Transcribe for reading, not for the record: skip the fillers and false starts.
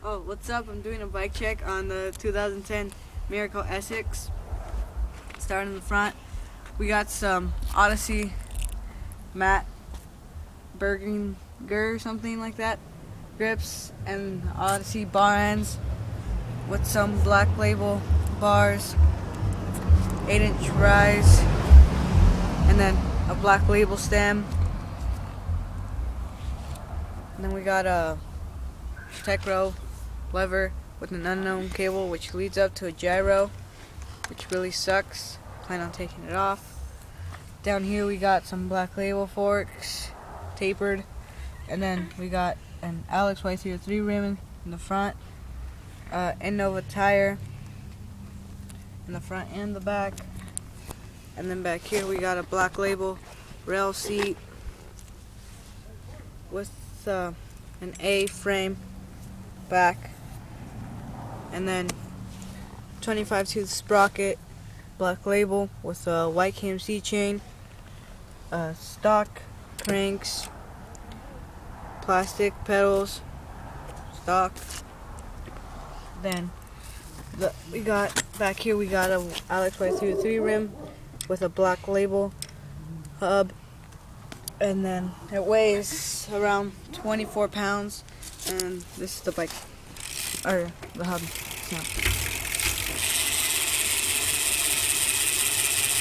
Oh, what's up? I'm doing a bike check on the 2010 Miracle Essex. Starting in the front, we got some Odyssey matte Berginger or something like that grips, and Odyssey bar ends with some Black Label bars, 8-inch rise, and then a Black Label stem. And then we got a Tecro lever with an unknown cable which leads up to a gyro, which really sucks. Plan on taking it off. Down here we got some Black Label forks, tapered, and then we got an Alex Y03 rim in the front, Innova tire in the front and the back, and then back here we got a Black Label rail seat with an A-frame back, and then 25 tooth sprocket, Black Label with a white KMC chain, stock cranks, plastic pedals, stock. Then we got back here we got a Alex Y03 rim with a Black Label hub, and then it weighs around 24 pounds, and this is the bike, or the hub. Yeah.